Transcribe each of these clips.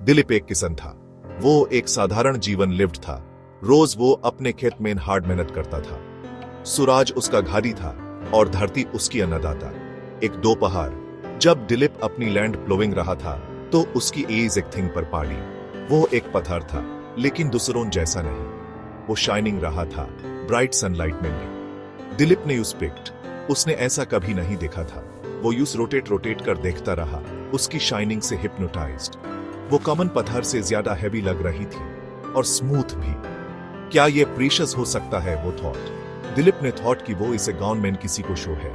दिलीप एक किसान था। वो एक साधारण जीवन लिव्ड था। रोज वो अपने खेत में हार्ड मेहनत करता था। सूरज उसका घारी था और धरती उसकी अन्नदाता। एक दोपहर जब दिलीप अपनी लैंड प्लोइंग रहा था तो उसकी एज एक थिंग पर पड़ी। वो एक पत्थर था, लेकिन दूसरों जैसा नहीं। वो शाइनिंग रहा था, ब्राइट सनलाइट में नहीं। दिलीप ने यूज पिक्ड। उसने ऐसा कभी नहीं देखा था। वो यूज रोटेट कर देखता रहा, उसकी शाइनिंग से हिप्नोटाइज्ड। वो कॉमन पत्थर से ज्यादा हैवी लग रही थी और स्मूथ भी। क्या ये प्रीशियस हो सकता है, वो थॉट। दिलीप ने थॉट कि वो इसे गवर्नमेंट किसी को शो है।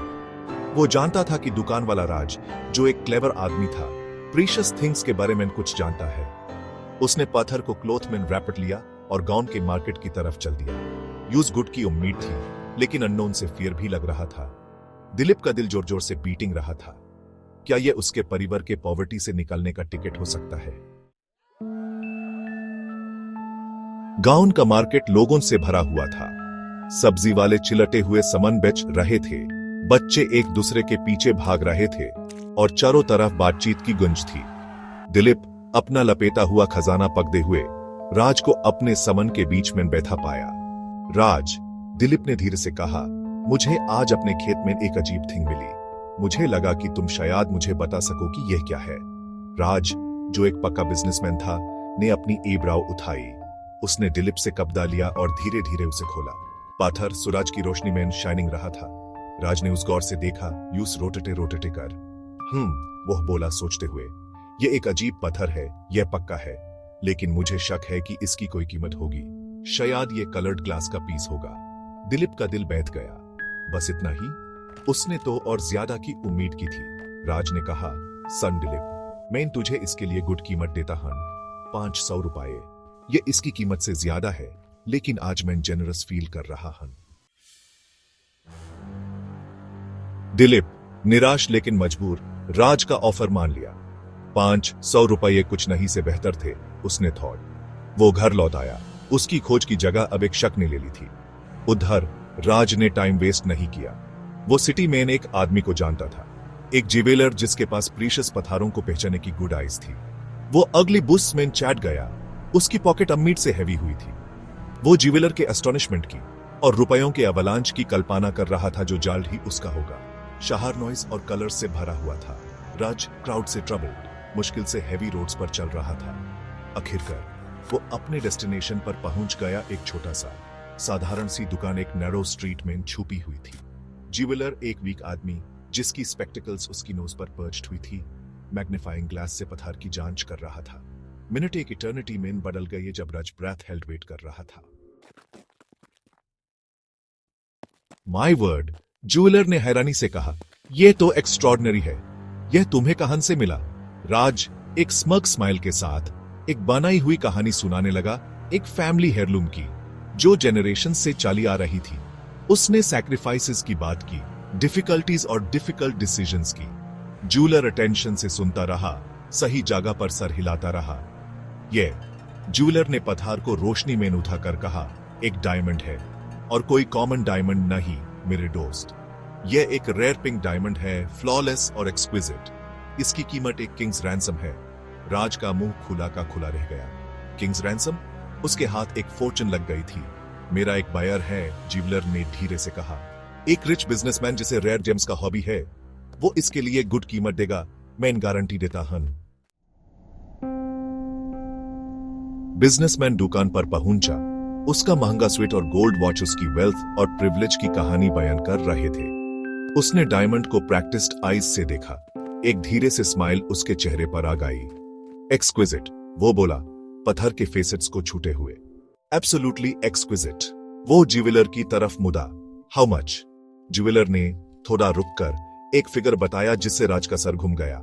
वो जानता था कि दुकान वाला राज, जो एक क्लेवर आदमी था, प्रीशियस थिंग्स के बारे में कुछ जानता है। उसने पत्थर को क्लॉथ में रैपट लिया और गाउन के मार्केट की तरफ चल दिया। यूज गुड की उम्मीद थी, लेकिन अननोन से फियर भी लग रहा था। दिलीप का दिल जोर जोर से बीटिंग रहा था। क्या यह उसके परिवार के पॉवर्टी से निकलने का टिकट हो सकता है? गाउन का मार्केट लोगों से भरा हुआ था। सब्जी वाले चिलटे हुए सामान बेच रहे थे, बच्चे एक दूसरे के पीछे भाग रहे थे और चारों तरफ बातचीत की गुंज थी। दिलीप अपना लपेटा हुआ खजाना पकड़े हुए राज को अपने समन के बीच में बैठा पाया। राज, दिलीप ने धीरे से कहा, मुझे आज अपने खेत में एक अजीब थिंग मिली। मुझे लगा कि तुम शायद मुझे बता सको कि यह क्या है। राज, जो एक पक्का बिजनेसमैन था, ने अपनी एब्राव उठाई। उसने दिलीप से कब्जा लिया और धीरे धीरे उसे खोला। पत्थर सूरज की रोशनी में शाइनिंग रहा था। राज ने उस गौर से देखा, यूस रोटेटे कर। वह बोला सोचते हुए, यह एक अजीब पत्थर है, यह पक्का है, लेकिन मुझे शक है कि इसकी कोई कीमत होगी। शायद यह कलर्ड ग्लास का पीस होगा। दिलीप का दिल बैठ गया। बस इतना ही? उसने तो और ज्यादा की उम्मीद की थी। राज ने कहा, सन दिलीप, मैं तुझे इसके लिए गुड कीमत देता हूं, 500 रुपये। ये इसकी कीमत से ज्यादा है, लेकिन आज मैं जेनरस फील कर रहा हूं। दिलीप, निराश लेकिन मजबूर, राज का ऑफर मान लिया। 500 रुपये कुछ नहीं से बेहतर थे, उसने थॉट। वो घर लौट आया। उसकी खोज की जगह अब एक शक ने ले ली थी। उधर राज ने टाइम वेस्ट नहीं किया। वो सिटी में एक आदमी को जानता था, एक ज्वेलर जिसके पास प्रीशियस पत्थरों को पहचानने की गुड आइज थी। वो अगली बुस में चैट गया। उसकी पॉकेट अम्मीट से हैवी हुई थी। वो ज्वेलर के एस्टोनिशमेंट की और रुपयों के अवलांच की कल्पना कर रहा था, जो जल्द ही उसका होगा। शहर नॉइस और कलर्स से भरा हुआ था। राज क्राउड से ट्रबल्ड, मुश्किल से हैवी रोड्स पर चल रहा था। आखिरकार वो अपने डेस्टिनेशन पर पहुंच गया। एक छोटा सा साधारण सी दुकान एक नैरो स्ट्रीट में छुपी हुई थी। ज्वेलर एक वीक आदमी, जिसकी स्पेक्टिकल्स उसकी नोज पर पर्च्ड हुई थी, मैग्नीफाइंग ग्लास से पत्थर की जांच कर रहा था। मिनट एक इटर्निटी में बदल गए जब राज ब्रेथ हेल्ड वेट कर रहा था। माय वर्ड, ज्वेलर ने हैरानी से कहा, यह तो एक्स्ट्रॉर्डिनरी है। यह तुम्हें कहां से मिला? राज एक स्मग स्माइल के साथ एक बनाई हुई कहानी सुनाने लगा, एक फैमिली हेयरलूम की, जो जनरेशन से चली आ रही थी। उसने सैक्रिफाइसेस की बात की, डिफिकल्टीज और डिफिकल्ट डिसीजंस की। ज्वेलर अटेंशन से सुनता रहा, सही जगह पर सर हिलाता रहा। ज्वेलर ने पत्थर को रोशनी में उठाकर कहा, एक डायमंड है, और कोई कॉमन डायमंड नहीं मेरे दोस्त। यह एक रेयर पिंक डायमंड है, फ्लॉलेस और एक्सक्विजिट। इसकी कीमत एक किंग्स रैंसम है। राज का मुंह खुला का खुला रह गया। Kings ransom? उसके हाथ एक फॉर्चून लग गई थी। मेरा एक बायर है, ज्वेलर ने धीरे से कहा। एक रिच बिजनेसमैन जिसे रेयर जेम्स का हॉबी है, वो इसके लिए गुड कीमत देगा, मैं गारंटी देता हूं। बिजनेसमैन दुकान पर पहुंचा। उसका महंगा स्वीट और गोल्ड वॉच उसकी वेल्थ और प्रिविलेज की कहानी बयान कर रहे थे। उसने डायमंड को प्रैक्टिस्ड आईज से देखा। एक धीरे से स्माइल उसके चेहरे पर आ गई। एक्सक्विजिट, वो बोला, पत्थर के फेसेट्स को छूटे हुए। Absolutely exquisite. वो ज्वेलर की तरफ मुड़ा। How much? ज्वेलर ने थोड़ा रुककर एक फिगर बताया, जिससे राज का सर घूम गया।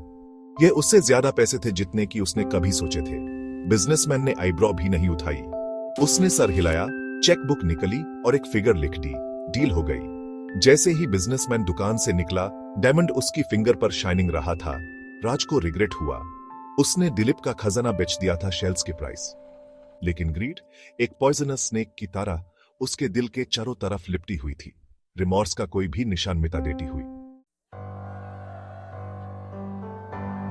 यह उससे ज्यादा पैसे थे जितने कि उसने कभी सोचे थे। बिजनेसमैन ने आईब्रो भी नहीं उठाई। उसने सर हिलाया, चेकबुक निकली और एक फिगर लिख दी। डील हो गई। जैसे ही बिजनेसमैन दुकान से निकला, डायमंड उसकी फिंगर पर शाइनिंग रहा था। राज को रिग्रेट हुआ। उसने दिलीप का खजाना बेच दिया था शेल्स के प्राइस। लेकिन ग्रीड एक पॉइजनस स्नेक की तरह उसके दिल के चारों तरफ लिपटी हुई थी, रिमोर्स का कोई भी निशान मिटा देती हुई।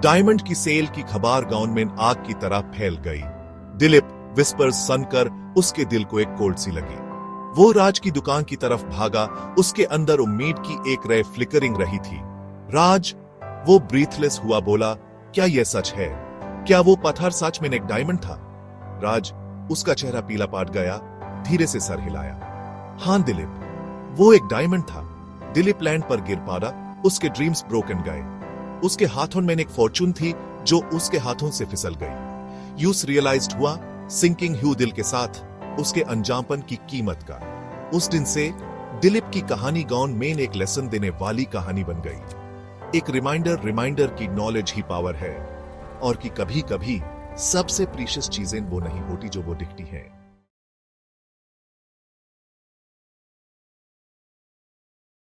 डायमंड की सेल की खबर गांव में आग की तरह फैल गई। दिलीप विस्पर्स सुनकर उसके दिल को एक कोल्ड सी लगी। वो राज की दुकान की तरफ भागा। उसके अंदर उम्मीद की एक रे फ्लिकरिंग रही थी। राज, वो ब्रीथलेस हुआ बोला, क्या यह सच है? क्या वो पत्थर सच में एक डायमंड था? राज, उसका चेहरा पीला पड़ गया, धीरे से सर हिलाया। हाँ दिलीप, वो एक डायमंड था। दिलीप लैंड पर गिर पड़ा। उसके ड्रीम्स ब्रोकन गए। उसके हाथों में एक फॉर्चून थी जो उसके हाथों से फिसल गई। यूस रियलाइज्ड हुआ, सिंकिंग ह्यू दिल के साथ, उसके अंजामपन की कीमत का। उस दिन से दिलीप की कहानी गांव में एक लेसन देने वाली कहानी बन गई। एक रिमाइंडर की नॉलेज ही पावर है, और कि कभी कभी सबसे प्रीशियस चीजें वो नहीं होती जो वो दिखती हैं।